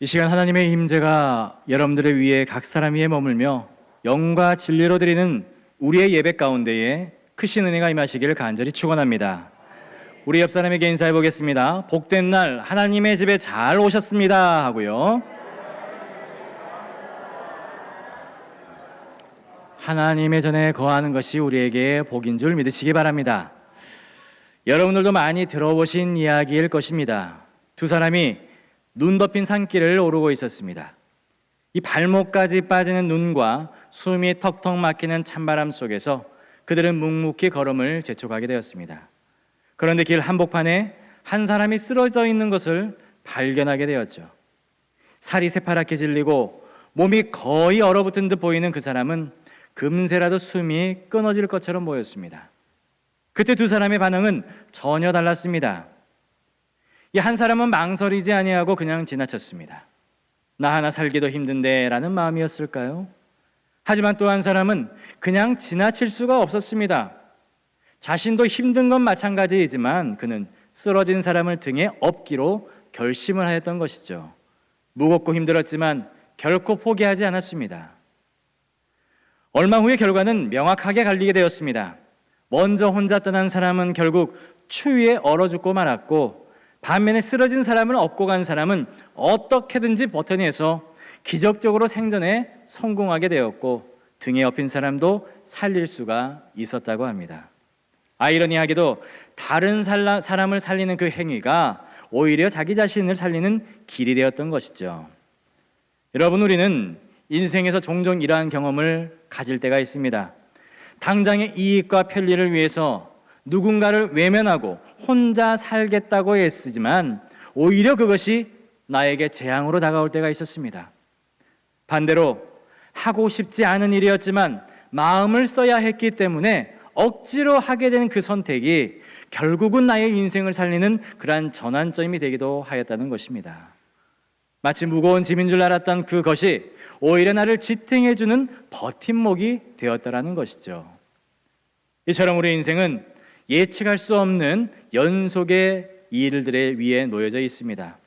이 시간 하나님의 임재가 여러분들의 위에 각 사람 위에 머물며 영과 진리로 드리는 우리의 예배 가운데에 크신 은혜가 임하시기를 간절히 축원합니다. 우리 옆 사람에게 인사해 보겠습니다. 복된 날 하나님의 집에 잘 오셨습니다 하고요. 하나님의 전에 거하는 것이 우리에게 복인 줄 믿으시기 바랍니다. 여러분들도 많이 들어보신 이야기일 것입니다. 두 사람이 눈 덮인 산길을 오르고 있었습니다. 이 발목까지 빠지는 눈과 숨이 턱턱 막히는 찬바람 속에서 그들은 묵묵히 걸음을 재촉하게 되었습니다. 그런데 길 한복판에 한 사람이 쓰러져 있는 것을 발견하게 되었죠. 살이 새파랗게 질리고 몸이 거의 얼어붙은 듯 보이는 그 사람은 금세라도 숨이 끊어질 것처럼 보였습니다. 그때 두 사람의 반응은 전혀 달랐습니다. 이 한 사람은 망설이지 아니하고 그냥 지나쳤습니다. 나 하나 살기도 힘든데 라는 마음이었을까요? 하지만 또 한 사람은 그냥 지나칠 수가 없었습니다. 자신도 힘든 건 마찬가지이지만 그는 쓰러진 사람을 등에 업기로 결심을 하였던 것이죠. 무겁고 힘들었지만 결코 포기하지 않았습니다. 얼마 후의 결과는 명확하게 갈리게 되었습니다. 먼저 혼자 떠난 사람은 결국 추위에 얼어 죽고 말았고, 반면에 쓰러진 사람을 업고 간 사람은 어떻게든지 버텨내서 기적적으로 생존에 성공하게 되었고, 등에 업힌 사람도 살릴 수가 있었다고 합니다. 아이러니하게도 다른 사람을 살리는 그 행위가 오히려 자기 자신을 살리는 길이 되었던 것이죠. 여러분, 우리는 인생에서 종종 이러한 경험을 가질 때가 있습니다. 당장의 이익과 편리를 위해서 누군가를 외면하고 혼자 살겠다고 애쓰지만 오히려 그것이 나에게 재앙으로 다가올 때가 있었습니다. 반대로 하고 싶지 않은 일이었지만 마음을 써야 했기 때문에 억지로 하게 된 그 선택이 결국은 나의 인생을 살리는 그러한 전환점이 되기도 하였다는 것입니다. 마치 무거운 짐인 줄 알았던 그것이 오히려 나를 지탱해주는 버팀목이 되었다라는 것이죠. 이처럼 우리의 인생은 예측할 수 없는 연속의 일들에 위에 놓여져 있습니다.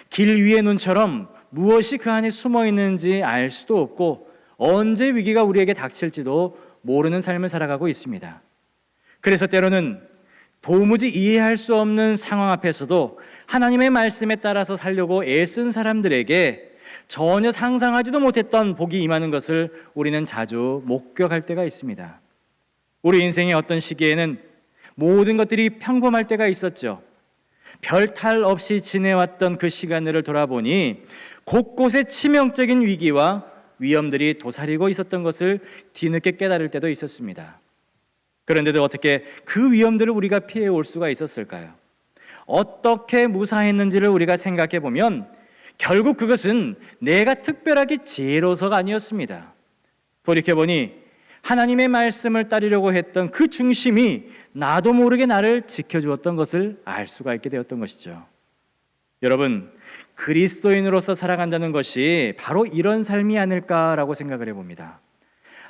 길 위의 눈처럼 무엇이 그 안에 숨어 있는지 알 수도 없고 언제 위기가 우리에게 닥칠지도 모르는 삶을 살아가고 있습니다. 그래서 때로는 도무지 이해할 수 없는 상황 앞에서도 하나님의 말씀에 따라서 살려고 애쓴 사람들에게 전혀 상상하지도 못했던 복이 임하는 것을 우리는 자주 목격할 때가 있습니다. 우리 인생의 어떤 시기에는 모든 것들이 평범할 때가 있었죠. 별 탈 없이 지내왔던 그 시간들을 돌아보니 곳곳에 치명적인 위기와 위험들이 도사리고 있었던 것을 뒤늦게 깨달을 때도 있었습니다. 그런데도 어떻게 그 위험들을 우리가 피해 올 수가 있었을까요? 어떻게 무사했는지를 우리가 생각해 보면 결국 그것은 내가 특별하게 지혜로서가 아니었습니다. 돌이켜보니 하나님의 말씀을 따르려고 했던 그 중심이 나도 모르게 나를 지켜주었던 것을 알 수가 있게 되었던 것이죠. 여러분, 그리스도인으로서 살아간다는 것이 바로 이런 삶이 아닐까라고 생각을 해봅니다.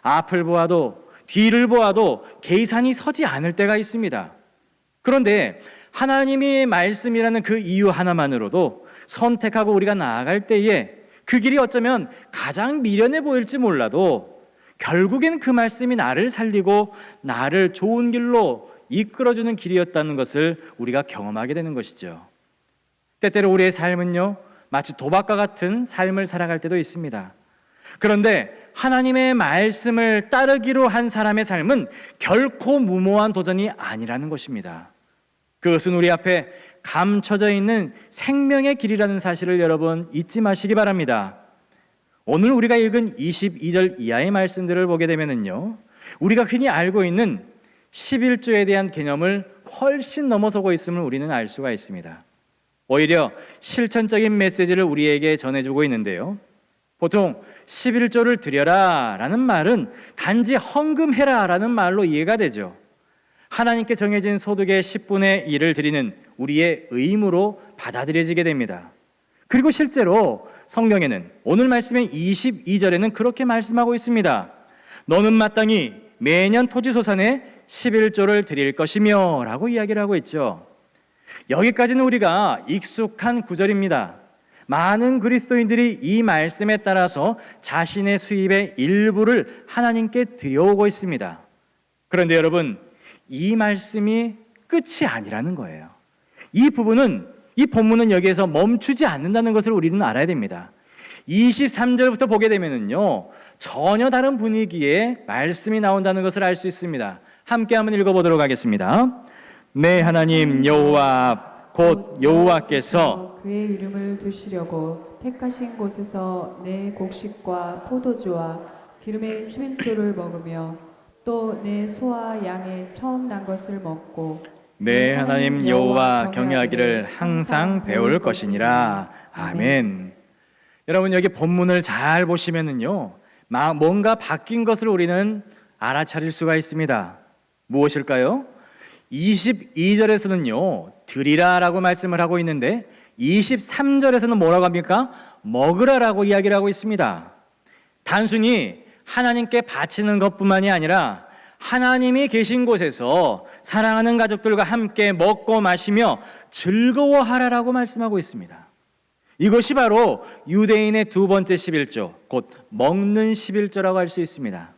앞을 보아도 뒤를 보아도 계산이 서지 않을 때가 있습니다. 그런데 하나님의 말씀이라는 그 이유 하나만으로도 선택하고 우리가 나아갈 때에 그 길이 어쩌면 가장 미련해 보일지 몰라도 결국엔 그 말씀이 나를 살리고 나를 좋은 길로 이끌어주는 길이었다는 것을 우리가 경험하게 되는 것이죠. 때때로 우리의 삶은요, 마치 도박과 같은 삶을 살아갈 때도 있습니다. 그런데 하나님의 말씀을 따르기로 한 사람의 삶은 결코 무모한 도전이 아니라는 것입니다. 그것은 우리 앞에 감춰져 있는 생명의 길이라는 사실을 여러분 잊지 마시기 바랍니다. 오늘 우리가 읽은 22절 이하의 말씀들을 보게 되면요, 우리가 흔히 알고 있는 11조에 대한 개념을 훨씬 넘어서고 있음을 우리는 알 수가 있습니다. 오히려 실천적인 메시지를 우리에게 전해주고 있는데요, 보통 11조를 드려라 라는 말은 단지 헌금해라 라는 말로 이해가 되죠. 하나님께 정해진 소득의 10분의 1을 드리는 우리의 의무로 받아들여지게 됩니다. 그리고 실제로 성경에는 오늘 말씀의 22절에는 그렇게 말씀하고 있습니다. 너는 마땅히 매년 토지소산의 11조를 드릴 것이며 라고 이야기를 하고 있죠. 여기까지는 우리가 익숙한 구절입니다. 많은 그리스도인들이 이 말씀에 따라서 자신의 수입의 일부를 하나님께 드려오고 있습니다. 그런데 여러분, 이 말씀이 끝이 아니라는 거예요. 이 본문은 여기에서 멈추지 않는다는 것을 우리는 알아야 됩니다. 23절부터 보게 되면은요, 전혀 다른 분위기의 말씀이 나온다는 것을 알 수 있습니다. 함께 한번 읽어보도록 하겠습니다. 내 하나님 여호와 곧 여호와께서 그의 이름을 두시려고 택하신 곳에서 내 곡식과 포도주와 기름의 11조를 먹으며 또 내 소와 양의 처음 난 것을 먹고 내 하나님 여호와 경외하기를 항상 배울 것이니라. 아멘. 여러분, 여기 본문을 잘 보시면은요, 뭔가 바뀐 것을 우리는 알아차릴 수가 있습니다. 무엇일까요? 22절에서는요 드리라라고 말씀을 하고 있는데 23절에서는 뭐라고 합니까? 먹으라라고 이야기를 하고 있습니다. 단순히 하나님께 바치는 것뿐만이 아니라 하나님이 계신 곳에서 사랑하는 가족들과 함께 먹고 마시며 즐거워하라라고 말씀하고 있습니다. 이것이 바로 유대인의 두 번째 11조, 곧 먹는 11조라고 할 수 있습니다.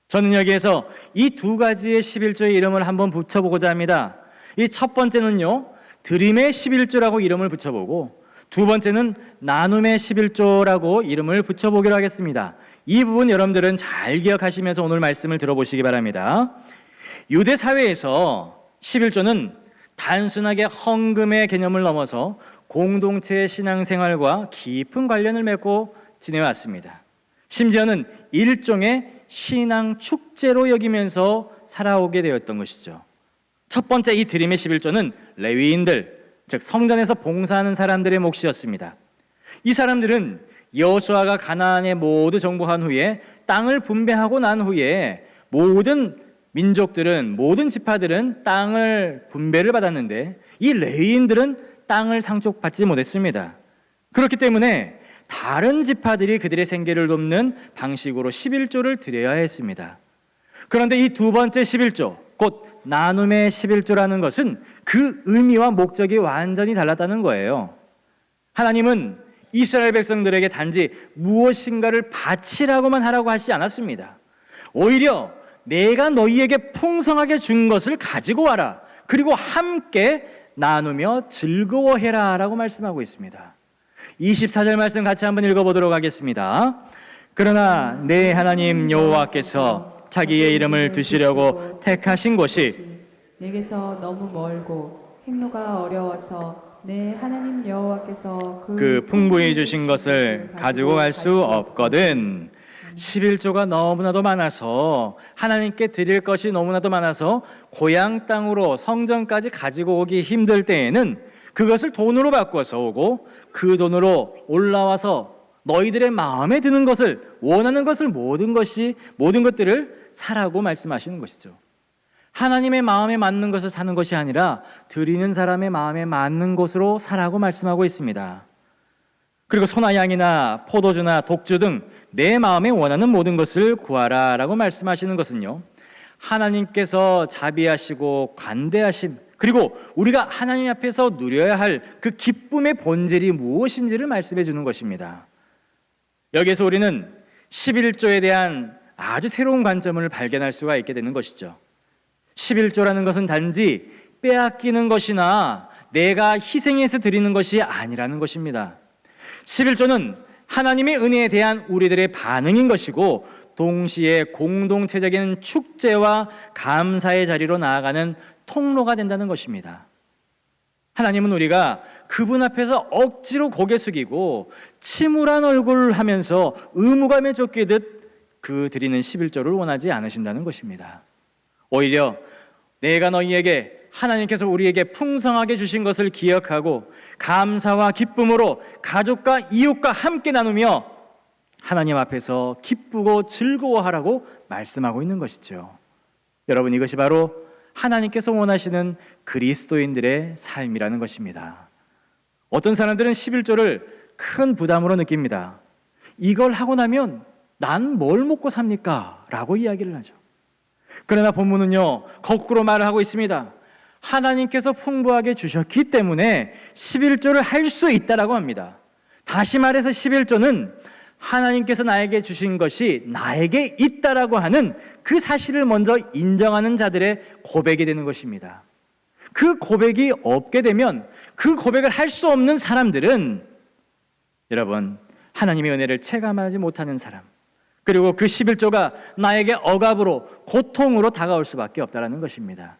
저는 여기에서 이 두 가지의 11조의 이름을 한번 붙여보고자 합니다. 이 첫 번째는요, 드림의 11조라고 이름을 붙여보고, 두 번째는 나눔의 11조라고 이름을 붙여보기로 하겠습니다. 이 부분 여러분들은 잘 기억하시면서 오늘 말씀을 들어보시기 바랍니다. 유대 사회에서 11조는 단순하게 헌금의 개념을 넘어서 공동체의 신앙생활과 깊은 관련을 맺고 지내왔습니다. 심지어는 일종의 신앙 축제로 여기면서 살아오게 되었던 것이죠. 첫 번째 이 드림의 11조는 레위인들, 즉 성전에서 봉사하는 사람들의 몫이었습니다. 이 사람들은 여호수아가 가나안에 모두 정복한 후에 땅을 분배하고 난 후에 모든 민족들은, 모든 지파들은 땅을 분배를 받았는데 이 레위인들은 땅을 상속받지 못했습니다. 그렇기 때문에 다른 지파들이 그들의 생계를 돕는 방식으로 11조를 드려야 했습니다. 그런데 이 두 번째 11조, 곧 나눔의 11조라는 것은 그 의미와 목적이 완전히 달랐다는 거예요. 하나님은 이스라엘 백성들에게 단지 무엇인가를 바치라고만 하라고 하시지 않았습니다. 오히려 내가 너희에게 풍성하게 준 것을 가지고 와라. 그리고 함께 나누며 즐거워해라 라고 말씀하고 있습니다. 24절 말씀 같이 한번 읽어보도록 하겠습니다. 그러나 내 하나님 여호와께서 자기의 이름을 두시려고 택하신 곳이 내게서 너무 멀고 행로가 어려워서 내 하나님 여호와께서 그 풍부히 주신 것을 가지고 갈 수 없거든. 11조가 너무나도 많아서, 하나님께 드릴 것이 너무나도 많아서 고향 땅으로 성전까지 가지고 오기 힘들 때에는 그것을 돈으로 바꿔서 오고, 그 돈으로 올라와서 너희들의 마음에 드는 것을, 원하는 것을 모든 것들을 사라고 말씀하시는 것이죠. 하나님의 마음에 맞는 것을 사는 것이 아니라 드리는 사람의 마음에 맞는 것으로 사라고 말씀하고 있습니다. 그리고 소나 양이나 포도주나 독주 등 내 마음에 원하는 모든 것을 구하라 라고 말씀하시는 것은요, 하나님께서 자비하시고 관대하심, 그리고 우리가 하나님 앞에서 누려야 할 그 기쁨의 본질이 무엇인지를 말씀해 주는 것입니다. 여기에서 우리는 11조에 대한 아주 새로운 관점을 발견할 수가 있게 되는 것이죠. 11조라는 것은 단지 빼앗기는 것이나 내가 희생해서 드리는 것이 아니라는 것입니다. 11조는 하나님의 은혜에 대한 우리들의 반응인 것이고, 동시에 공동체적인 축제와 감사의 자리로 나아가는 통로가 된다는 것입니다. 하나님은 우리가 그분 앞에서 억지로 고개 숙이고 침울한 얼굴을 하면서 의무감에 쫓기듯 그 드리는 11조를 원하지 않으신다는 것입니다. 오히려 내가 너희에게, 하나님께서 우리에게 풍성하게 주신 것을 기억하고 감사와 기쁨으로 가족과 이웃과 함께 나누며 하나님 앞에서 기쁘고 즐거워하라고 말씀하고 있는 것이죠. 여러분, 이것이 바로 하나님께서 원하시는 그리스도인들의 삶이라는 것입니다. 어떤 사람들은 11조를 큰 부담으로 느낍니다. 이걸 하고 나면 난 뭘 먹고 삽니까? 라고 이야기를 하죠. 그러나 본문은요, 거꾸로 말을 하고 있습니다. 하나님께서 풍부하게 주셨기 때문에 11조를 할 수 있다라고 합니다. 다시 말해서 11조는 하나님께서 나에게 주신 것이 나에게 있다라고 하는 그 사실을 먼저 인정하는 자들의 고백이 되는 것입니다. 그 고백이 없게 되면 그 고백을 할 수 없는 사람들은 여러분, 하나님의 은혜를 체감하지 못하는 사람, 그리고 그 11조가 나에게 억압으로, 고통으로 다가올 수밖에 없다는 것입니다.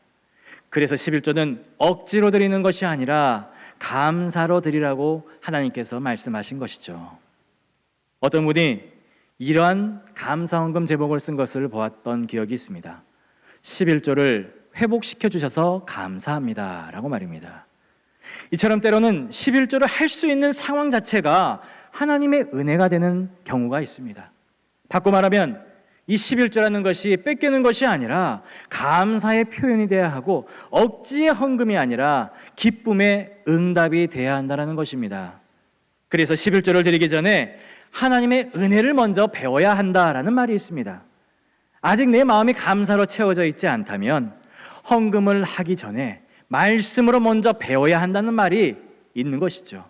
그래서 11조는 억지로 드리는 것이 아니라 감사로 드리라고 하나님께서 말씀하신 것이죠. 어떤 분이 이러한 감사헌금 제목을 쓴 것을 보았던 기억이 있습니다. 11조를 회복시켜 주셔서 감사합니다 라고 말입니다. 이처럼 때로는 11조를 할 수 있는 상황 자체가 하나님의 은혜가 되는 경우가 있습니다. 바꿔 말하면 이 11조라는 것이 뺏기는 것이 아니라 감사의 표현이 돼야 하고 억지의 헌금이 아니라 기쁨의 응답이 돼야 한다는 것입니다. 그래서 11조를 드리기 전에 하나님의 은혜를 먼저 배워야 한다라는 말이 있습니다. 아직 내 마음이 감사로 채워져 있지 않다면 헌금을 하기 전에 말씀으로 먼저 배워야 한다는 말이 있는 것이죠.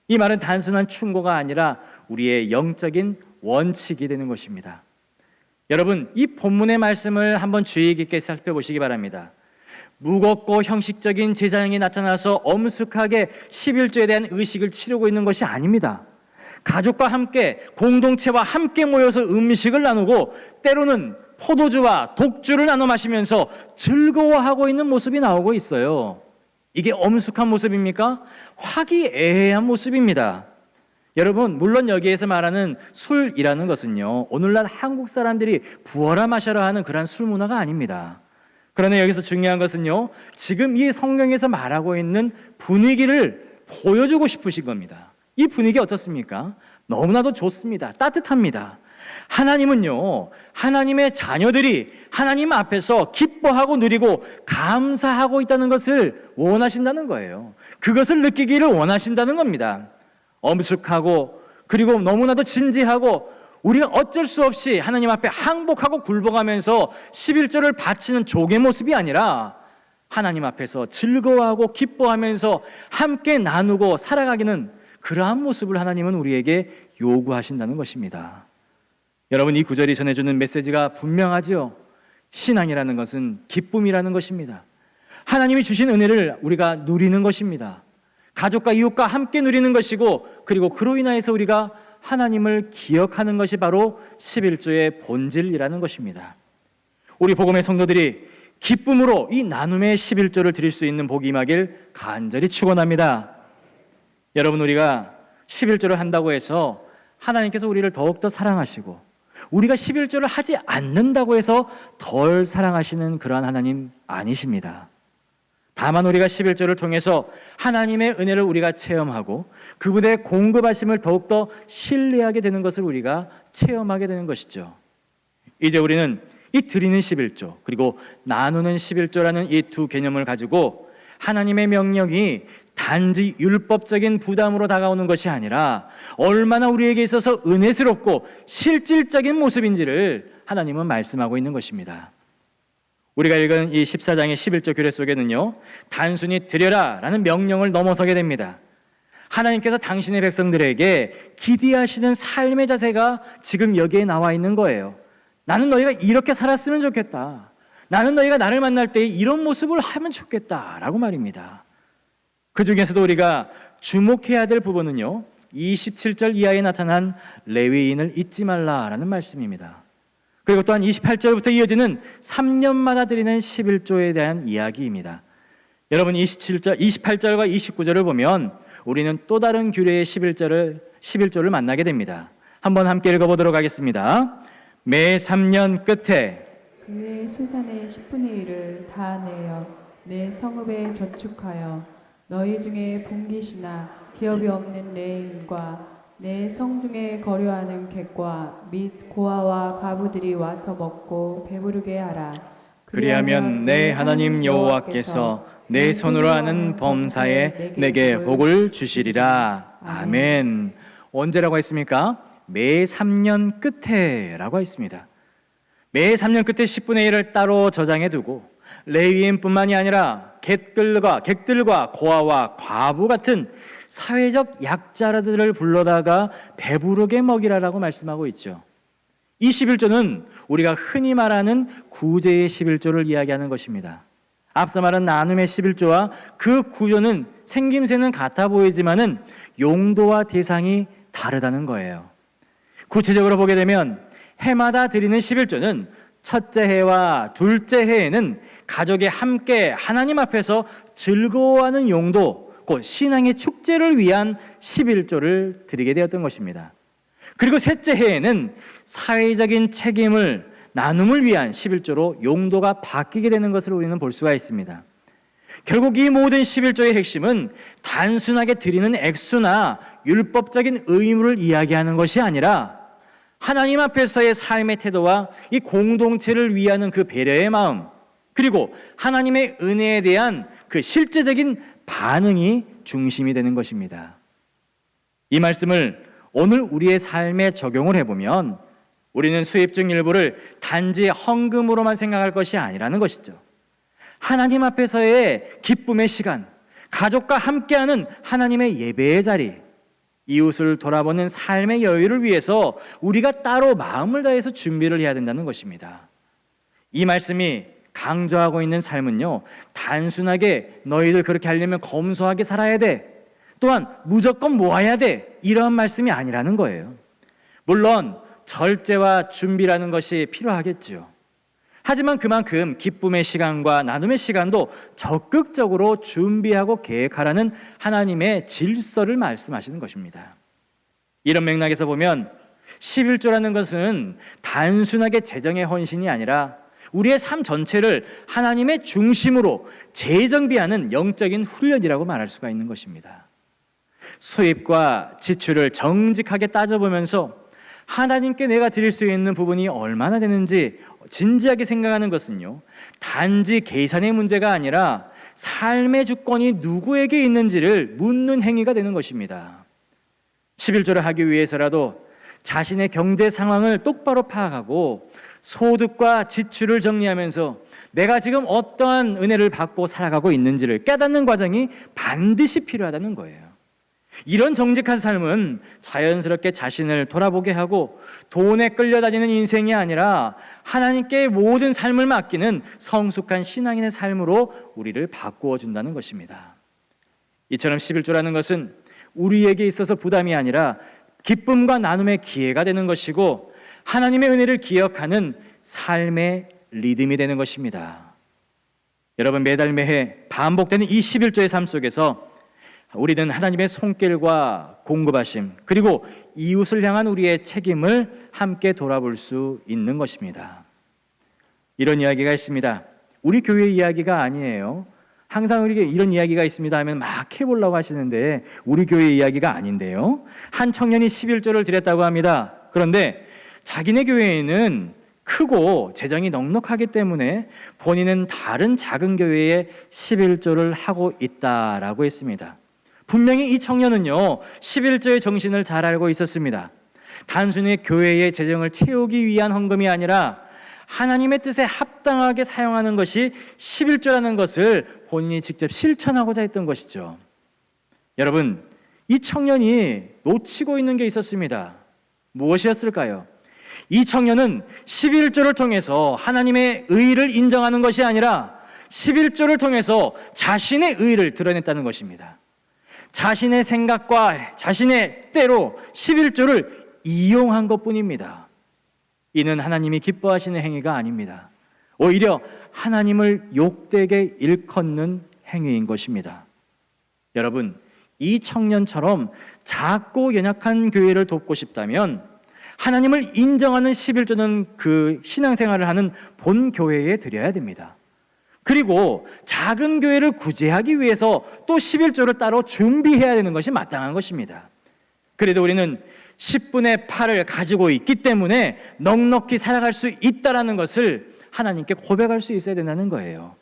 이 말은 단순한 충고가 아니라 우리의 영적인 원칙이 되는 것입니다. 여러분, 이 본문의 말씀을 한번 주의 깊게 살펴보시기 바랍니다. 무겁고 형식적인 제사장이 나타나서 엄숙하게 11조에 대한 의식을 치르고 있는 것이 아닙니다. 가족과 함께, 공동체와 함께 모여서 음식을 나누고 때로는 포도주와 독주를 나눠 마시면서 즐거워하고 있는 모습이 나오고 있어요. 이게 엄숙한 모습입니까? 화기애애한 모습입니다. 여러분, 물론 여기에서 말하는 술이라는 것은요, 오늘날 한국 사람들이 부어라 마셔라 하는 그런 술 문화가 아닙니다. 그러나 여기서 중요한 것은요, 지금 이 성경에서 말하고 있는 분위기를 보여주고 싶으신 겁니다. 이 분위기 어떻습니까? 너무나도 좋습니다. 따뜻합니다. 하나님은요, 하나님의 자녀들이 하나님 앞에서 기뻐하고 누리고 감사하고 있다는 것을 원하신다는 거예요. 그것을 느끼기를 원하신다는 겁니다. 엄숙하고 그리고 너무나도 진지하고 우리가 어쩔 수 없이 하나님 앞에 항복하고 굴복하면서 11조를 바치는 족의 모습이 아니라 하나님 앞에서 즐거워하고 기뻐하면서 함께 나누고 살아가기는 그러한 모습을 하나님은 우리에게 요구하신다는 것입니다. 여러분, 이 구절이 전해주는 메시지가 분명하지요. 신앙이라는 것은 기쁨이라는 것입니다. 하나님이 주신 은혜를 우리가 누리는 것입니다. 가족과 이웃과 함께 누리는 것이고, 그리고 그로 인하여서 우리가 하나님을 기억하는 것이 바로 11조의 본질이라는 것입니다. 우리 복음의 성도들이 기쁨으로 이 나눔의 11조를 드릴 수 있는 복이 임하길 간절히 축원합니다. 여러분, 우리가 11조를 한다고 해서 하나님께서 우리를 더욱더 사랑하시고 우리가 11조를 하지 않는다고 해서 덜 사랑하시는 그러한 하나님 아니십니다. 다만 우리가 11조를 통해서 하나님의 은혜를 우리가 체험하고 그분의 공급하심을 더욱더 신뢰하게 되는 것을 우리가 체험하게 되는 것이죠. 이제 우리는 이 드리는 11조 그리고 나누는 11조라는 이 두 개념을 가지고 하나님의 명령이 단지 율법적인 부담으로 다가오는 것이 아니라 얼마나 우리에게 있어서 은혜스럽고 실질적인 모습인지를 하나님은 말씀하고 있는 것입니다. 우리가 읽은 이 14장의 11조 규례 속에는요, 단순히 드려라 라는 명령을 넘어서게 됩니다. 하나님께서 당신의 백성들에게 기대하시는 삶의 자세가 지금 여기에 나와 있는 거예요. 나는 너희가 이렇게 살았으면 좋겠다. 나는 너희가 나를 만날 때 이런 모습을 하면 좋겠다라고 말입니다. 그 중에서도 우리가 주목해야 될 부분은요, 27절 이하에 나타난 레위인을 잊지 말라라는 말씀입니다. 그리고 또한 28절부터 이어지는 3년마다 드리는 11조에 대한 이야기입니다. 여러분, 28절과 29절을 보면 우리는 또 다른 규례의 11조를 만나게 됩니다. 한번 함께 읽어보도록 하겠습니다. 매 3년 끝에 그의 수산의 10분의 1을 다 내어 내 성읍에 저축하여 너희 중에 분깃이나 기업이 없는 레인과 내 성중에 거류하는 객과 및 고아와 과부들이 와서 먹고 배부르게 하라. 그리하면 내 하나님 여호와께서 내 손으로 하는 범사에 내게 복을 주시리라. 아멘. 언제라고 했습니까? 매 3년 끝에 라고 했습니다. 매 3년 끝에 10분의 1을 따로 저장해 두고 레위인뿐만이 아니라 객들과 고아와 과부 같은 사회적 약자들을 불러다가 배부르게 먹이라라고 말씀하고 있죠. 이 11조는 우리가 흔히 말하는 구제의 11조를 이야기하는 것입니다. 앞서 말한 나눔의 11조와 그 구조는 생김새는 같아 보이지만은 용도와 대상이 다르다는 거예요. 구체적으로 보게 되면 해마다 드리는 11조는 첫째 해와 둘째 해에는 가족이 함께 하나님 앞에서 즐거워하는 용도, 곧 신앙의 축제를 위한 11조를 드리게 되었던 것입니다. 그리고 셋째 해에는 사회적인 책임을 나눔을 위한 11조로 용도가 바뀌게 되는 것을 우리는 볼 수가 있습니다. 결국 이 모든 11조의 핵심은 단순하게 드리는 액수나 율법적인 의무를 이야기하는 것이 아니라 하나님 앞에서의 삶의 태도와 이 공동체를 위하는 그 배려의 마음, 그리고 하나님의 은혜에 대한 그 실제적인 반응이 중심이 되는 것입니다. 이 말씀을 오늘 우리의 삶에 적용을 해보면 우리는 수입 중 일부를 단지 헌금으로만 생각할 것이 아니라는 것이죠. 하나님 앞에서의 기쁨의 시간, 가족과 함께하는 하나님의 예배의 자리, 이웃을 돌아보는 삶의 여유를 위해서 우리가 따로 마음을 다해서 준비를 해야 된다는 것입니다. 이 말씀이 강조하고 있는 삶은요, 단순하게 너희들 그렇게 하려면 검소하게 살아야 돼, 또한 무조건 모아야 돼, 이런 말씀이 아니라는 거예요. 물론 절제와 준비라는 것이 필요하겠죠. 하지만 그만큼 기쁨의 시간과 나눔의 시간도 적극적으로 준비하고 계획하라는 하나님의 질서를 말씀하시는 것입니다. 이런 맥락에서 보면 11조라는 것은 단순하게 재정의 헌신이 아니라 우리의 삶 전체를 하나님의 중심으로 재정비하는 영적인 훈련이라고 말할 수가 있는 것입니다. 수입과 지출을 정직하게 따져보면서 하나님께 내가 드릴 수 있는 부분이 얼마나 되는지 진지하게 생각하는 것은요, 단지 계산의 문제가 아니라 삶의 주권이 누구에게 있는지를 묻는 행위가 되는 것입니다. 11조를 하기 위해서라도 자신의 경제 상황을 똑바로 파악하고 소득과 지출을 정리하면서 내가 지금 어떠한 은혜를 받고 살아가고 있는지를 깨닫는 과정이 반드시 필요하다는 거예요. 이런 정직한 삶은 자연스럽게 자신을 돌아보게 하고 돈에 끌려다니는 인생이 아니라 하나님께 모든 삶을 맡기는 성숙한 신앙인의 삶으로 우리를 바꾸어 준다는 것입니다. 이처럼 11조라는 것은 우리에게 있어서 부담이 아니라 기쁨과 나눔의 기회가 되는 것이고 하나님의 은혜를 기억하는 삶의 리듬이 되는 것입니다. 여러분, 매달 매해 반복되는 이 11조의 삶 속에서 우리는 하나님의 손길과 공급하심, 그리고 이웃을 향한 우리의 책임을 함께 돌아볼 수 있는 것입니다. 이런 이야기가 있습니다. 우리 교회 이야기가 아니에요. 항상 우리에게 이런 이야기가 있습니다 하면 막 해보려고 하시는데 우리 교회 이야기가 아닌데요. 한 청년이 11조를 드렸다고 합니다. 그런데 자기네 교회에는 크고 재정이 넉넉하기 때문에 본인은 다른 작은 교회에 11조를 하고 있다라고 했습니다. 분명히 이 청년은요, 11조의 정신을 잘 알고 있었습니다. 단순히 교회의 재정을 채우기 위한 헌금이 아니라 하나님의 뜻에 합당하게 사용하는 것이 11조라는 것을 본인이 직접 실천하고자 했던 것이죠. 여러분, 이 청년이 놓치고 있는 게 있었습니다. 무엇이었을까요? 이 청년은 11조를 통해서 하나님의 의를 인정하는 것이 아니라 11조를 통해서 자신의 의를 드러냈다는 것입니다. 자신의 생각과 자신의 때로 11조를 이용한 것뿐입니다. 이는 하나님이 기뻐하시는 행위가 아닙니다. 오히려 하나님을 욕되게 일컫는 행위인 것입니다. 여러분, 이 청년처럼 작고 연약한 교회를 돕고 싶다면 하나님을 인정하는 11조는 그 신앙생활을 하는 본 교회에 드려야 됩니다. 그리고 작은 교회를 구제하기 위해서 또 11조를 따로 준비해야 되는 것이 마땅한 것입니다. 그래도 우리는 10분의 8을 가지고 있기 때문에 넉넉히 살아갈 수 있다는 것을 하나님께 고백할 수 있어야 된다는 거예요.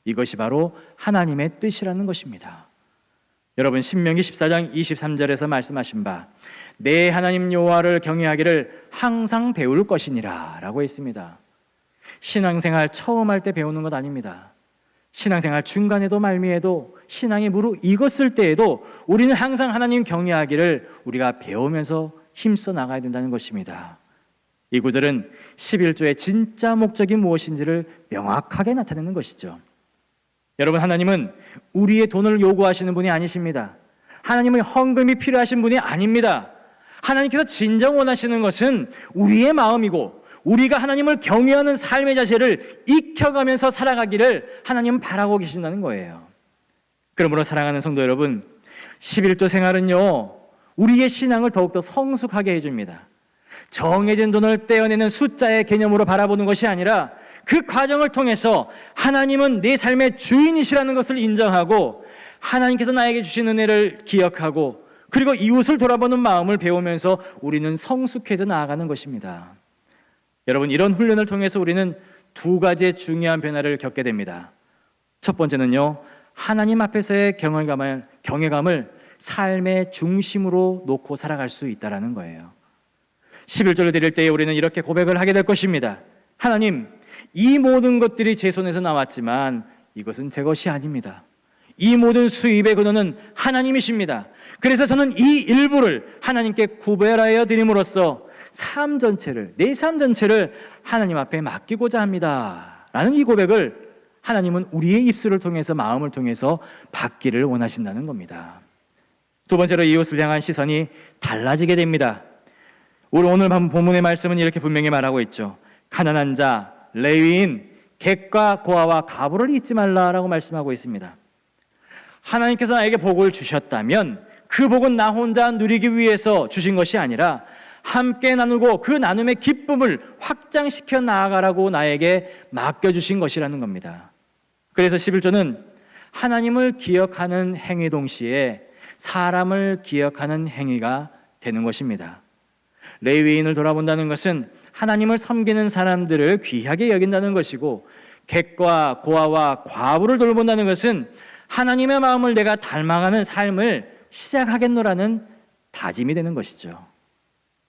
이것이 바로 하나님의 뜻이라는 것입니다. 여러분, 신명기 14장 23절에서 말씀하신 바 내 하나님 여호와를 경외하기를 항상 배울 것이니라 라고 했습니다. 신앙생활 처음 할 때 배우는 것 아닙니다. 신앙생활 중간에도 말미에도 신앙이 무르익었을 때에도 우리는 항상 하나님 경외하기를 우리가 배우면서 힘써 나가야 된다는 것입니다. 이 구절은 11조의 진짜 목적이 무엇인지를 명확하게 나타내는 것이죠. 여러분, 하나님은 우리의 돈을 요구하시는 분이 아니십니다. 하나님은 헌금이 필요하신 분이 아닙니다. 하나님께서 진정 원하시는 것은 우리의 마음이고 우리가 하나님을 경외하는 삶의 자세를 익혀가면서 살아가기를 하나님은 바라고 계신다는 거예요. 그러므로 사랑하는 성도 여러분, 11조 생활은요, 우리의 신앙을 더욱더 성숙하게 해줍니다. 정해진 돈을 떼어내는 숫자의 개념으로 바라보는 것이 아니라 그 과정을 통해서 하나님은 내 삶의 주인이시라는 것을 인정하고 하나님께서 나에게 주신 은혜를 기억하고 그리고 이웃을 돌아보는 마음을 배우면서 우리는 성숙해져 나아가는 것입니다. 여러분, 이런 훈련을 통해서 우리는 두 가지의 중요한 변화를 겪게 됩니다. 첫 번째는요, 하나님 앞에서의 경외감을 삶의 중심으로 놓고 살아갈 수 있다는 거예요. 11조를 드릴 때에 우리는 이렇게 고백을 하게 될 것입니다. 하나님, 이 모든 것들이 제 손에서 나왔지만 이것은 제 것이 아닙니다. 이 모든 수입의 근원은 하나님이십니다. 그래서 저는 이 일부를 하나님께 구별하여 드림으로써 내 삶 전체를 하나님 앞에 맡기고자 합니다. 라는 이 고백을 하나님은 우리의 입술을 통해서, 마음을 통해서 받기를 원하신다는 겁니다. 두 번째로 이웃을 향한 시선이 달라지게 됩니다. 오늘 본문의 말씀은 이렇게 분명히 말하고 있죠. 가난한 자, 레위인, 객과 고아와 과부를 잊지 말라라고 말씀하고 있습니다. 하나님께서 나에게 복을 주셨다면 그 복은 나 혼자 누리기 위해서 주신 것이 아니라 함께 나누고 그 나눔의 기쁨을 확장시켜 나아가라고 나에게 맡겨주신 것이라는 겁니다. 그래서 11조는 하나님을 기억하는 행위 동시에 사람을 기억하는 행위가 되는 것입니다. 레위인을 돌아본다는 것은 하나님을 섬기는 사람들을 귀하게 여긴다는 것이고, 객과 고아와 과부를 돌본다는 것은 하나님의 마음을 내가 닮아가는 삶을 시작하겠노라는 다짐이 되는 것이죠.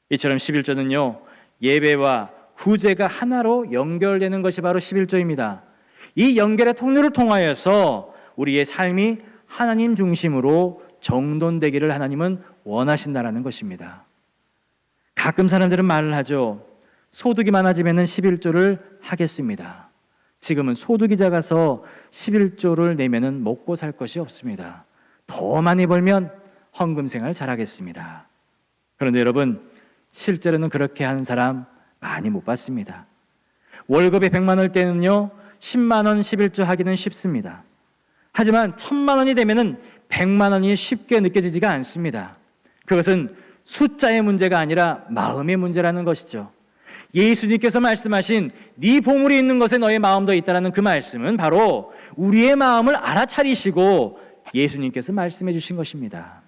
이처럼 11조는요, 예배와 구제가 하나로 연결되는 것이 바로 11조입니다. 이 연결의 통로를 통하여서 우리의 삶이 하나님 중심으로 정돈되기를 하나님은 원하신다라는 것입니다. 가끔 사람들은 말을 하죠. 소득이 많아지면 11조를 하겠습니다. 지금은 소득이 작아서 11조를 내면 먹고 살 것이 없습니다. 더 많이 벌면 헌금 생활 잘하겠습니다. 그런데 여러분, 실제로는 그렇게 하는 사람 많이 못 봤습니다. 월급이 100만 원일 때는요, 10만 원 11조 하기는 쉽습니다. 하지만 1000만 원이 되면 100만 원이 쉽게 느껴지지가 않습니다. 그것은 숫자의 문제가 아니라 마음의 문제라는 것이죠. 예수님께서 말씀하신 네 보물이 있는 것에 너의 마음도 있다는 그 말씀은 바로 우리의 마음을 알아차리시고 예수님께서 말씀해 주신 것입니다.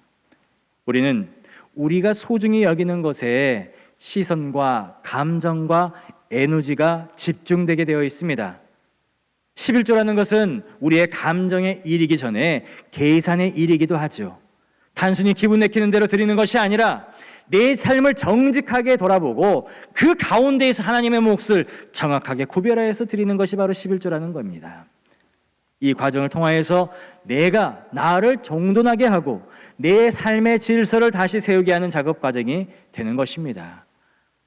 우리는 우리가 소중히 여기는 것에 시선과 감정과 에너지가 집중되게 되어 있습니다. 11조라는 것은 우리의 감정에 이르기 전에 계산에 이르기도 하죠. 단순히 기분 내키는 대로 드리는 것이 아니라 내 삶을 정직하게 돌아보고 그 가운데에서 하나님의 몫을 정확하게 구별하여서 드리는 것이 바로 11조라는 겁니다. 이 과정을 통하여서 내가 나를 정돈하게 하고 내 삶의 질서를 다시 세우게 하는 작업 과정이 되는 것입니다.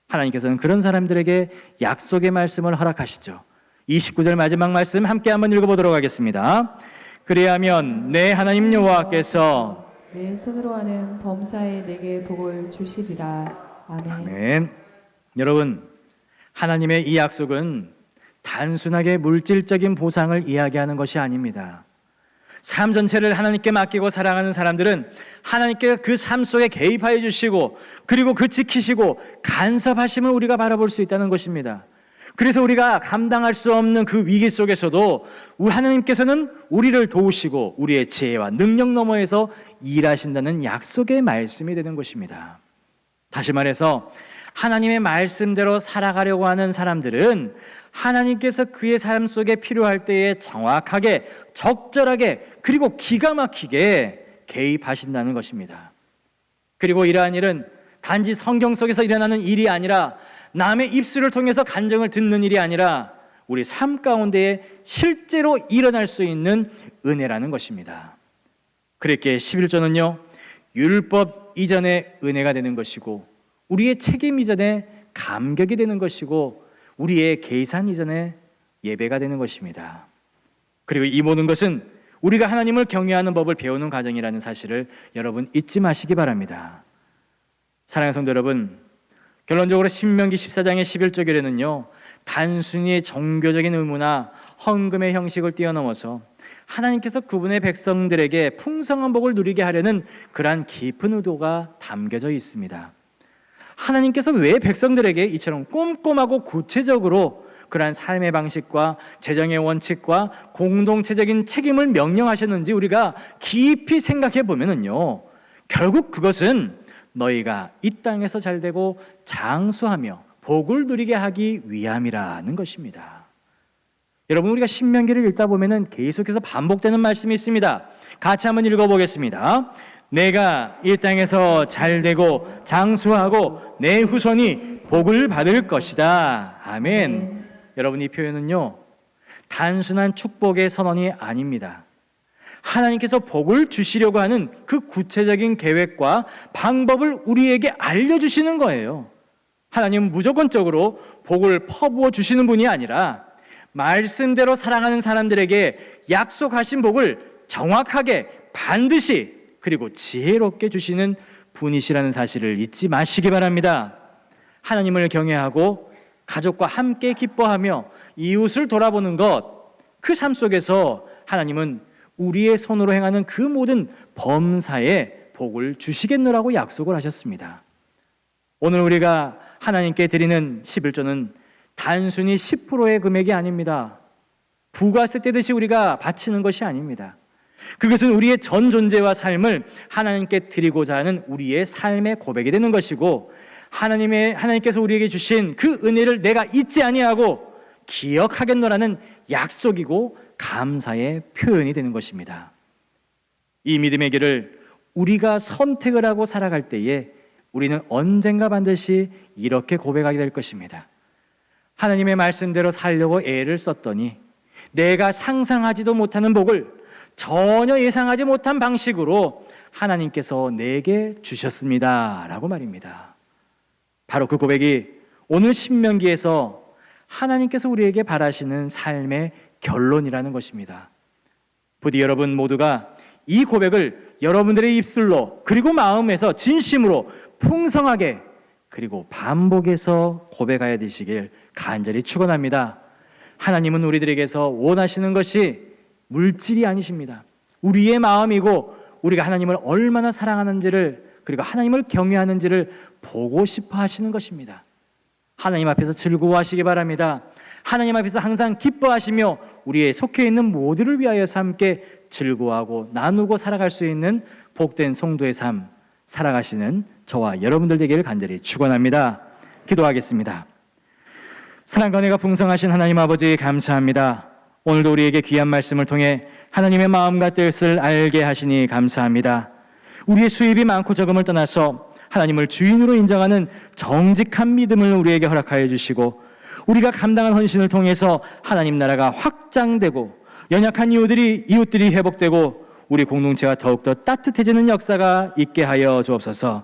하나님께서는 그런 사람들에게 약속의 말씀을 허락하시죠. 29절 마지막 말씀 함께 한번 읽어보도록 하겠습니다. 그리하면 내 하나님 여호와께서 내 손으로 하는 범사에 내게 복을 주시리라. 아멘. 아멘. 여러분, 하나님의 이 약속은 단순하게 물질적인 보상을 이야기하는 것이 아닙니다. 삶 전체를 하나님께 맡기고 살아가는 사람들은 하나님께 그 삶 속에 개입하여 주시고 그리고 그 지키시고 간섭하심을 우리가 바라볼 수 있다는 것입니다. 그래서 우리가 감당할 수 없는 그 위기 속에서도 하나님께서는 우리를 도우시고 우리의 지혜와 능력 너머에서 일하신다는 약속의 말씀이 되는 것입니다. 다시 말해서 하나님의 말씀대로 살아가려고 하는 사람들은 하나님께서 그의 삶 속에 필요할 때에 정확하게, 적절하게, 그리고 기가 막히게 개입하신다는 것입니다. 그리고 이러한 일은 단지 성경 속에서 일어나는 일이 아니라 남의 입술을 통해서 간증을 듣는 일이 아니라 우리 삶 가운데에 실제로 일어날 수 있는 은혜라는 것입니다. 그렇게 11조는요, 율법 이전의 은혜가 되는 것이고, 우리의 책임 이전의 감격이 되는 것이고, 우리의 계산 이전의 예배가 되는 것입니다. 그리고 이 모든 것은 우리가 하나님을 경외하는 법을 배우는 과정이라는 사실을 여러분 잊지 마시기 바랍니다. 사랑하는 성도 여러분, 결론적으로 신명기 14장의 11조 결에는요, 단순히 종교적인 의무나 헌금의 형식을 뛰어넘어서 하나님께서 그분의 백성들에게 풍성한 복을 누리게 하려는 그러한 깊은 의도가 담겨져 있습니다. 하나님께서 왜 백성들에게 이처럼 꼼꼼하고 구체적으로 그러한 삶의 방식과 재정의 원칙과 공동체적인 책임을 명령하셨는지 우리가 깊이 생각해 보면은요, 결국 그것은 너희가 이 땅에서 잘되고 장수하며 복을 누리게 하기 위함이라는 것입니다. 여러분, 우리가 신명기를 읽다 보면은 계속해서 반복되는 말씀이 있습니다. 같이 한번 읽어보겠습니다. 내가 이 땅에서 잘되고 장수하고 내 후손이 복을 받을 것이다. 아멘. 여러분, 이 표현은요, 단순한 축복의 선언이 아닙니다. 하나님께서 복을 주시려고 하는 그 구체적인 계획과 방법을 우리에게 알려주시는 거예요. 하나님은 무조건적으로 복을 퍼부어 주시는 분이 아니라 말씀대로 살아가는 사람들에게 약속하신 복을 정확하게 반드시 그리고 지혜롭게 주시는 분이시라는 사실을 잊지 마시기 바랍니다. 하나님을 경외하고 가족과 함께 기뻐하며 이웃을 돌아보는 것, 그 삶 속에서 하나님은 우리의 손으로 행하는 그 모든 범사에 복을 주시겠노라고 약속을 하셨습니다. 오늘 우리가 하나님께 드리는 11조는 단순히 10%의 금액이 아닙니다. 부가세 떼듯이 우리가 바치는 것이 아닙니다. 그것은 우리의 전 존재와 삶을 하나님께 드리고자 하는 우리의 삶의 고백이 되는 것이고, 하나님께서 우리에게 주신 그 은혜를 내가 잊지 아니하고 기억하겠노라는 약속이고 감사의 표현이 되는 것입니다. 이 믿음의 길을 우리가 선택을 하고 살아갈 때에 우리는 언젠가 반드시 이렇게 고백하게 될 것입니다. 하나님의 말씀대로 살려고 애를 썼더니 내가 상상하지도 못하는 복을 전혀 예상하지 못한 방식으로 하나님께서 내게 주셨습니다 라고 말입니다. 바로 그 고백이 오늘 신명기에서 하나님께서 우리에게 바라시는 삶의 결론이라는 것입니다. 부디 여러분 모두가 이 고백을 여러분들의 입술로 그리고 마음에서 진심으로 풍성하게 그리고 반복해서 고백하여 되시길 간절히 축원합니다. 하나님은 우리들에게서 원하시는 것이 물질이 아니십니다. 우리의 마음이고 우리가 하나님을 얼마나 사랑하는지를 그리고 하나님을 경외하는지를 보고 싶어 하시는 것입니다. 하나님 앞에서 즐거워하시기 바랍니다. 하나님 앞에서 항상 기뻐하시며 우리의 속해 있는 모두를 위하여서 함께 즐거워하고 나누고 살아갈 수 있는 복된 성도의 삶 살아가시는 저와 여러분들 되기를 간절히 축원합니다. 기도하겠습니다. 사랑과 은혜가 풍성하신 하나님 아버지 감사합니다. 오늘도 우리에게 귀한 말씀을 통해 하나님의 마음과 뜻을 알게 하시니 감사합니다. 우리의 수입이 많고 적음을 떠나서 하나님을 주인으로 인정하는 정직한 믿음을 우리에게 허락하여 주시고 우리가 감당한 헌신을 통해서 하나님 나라가 확장되고 연약한 이웃들이 회복되고 우리 공동체가 더욱더 따뜻해지는 역사가 있게 하여 주옵소서.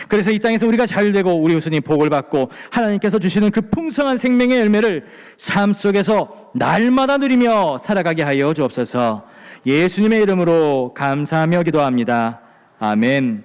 그래서 이 땅에서 우리가 잘되고 우리 후손이 복을 받고 하나님께서 주시는 그 풍성한 생명의 열매를 삶 속에서 날마다 누리며 살아가게 하여 주옵소서. 예수님의 이름으로 감사하며 기도합니다. 아멘.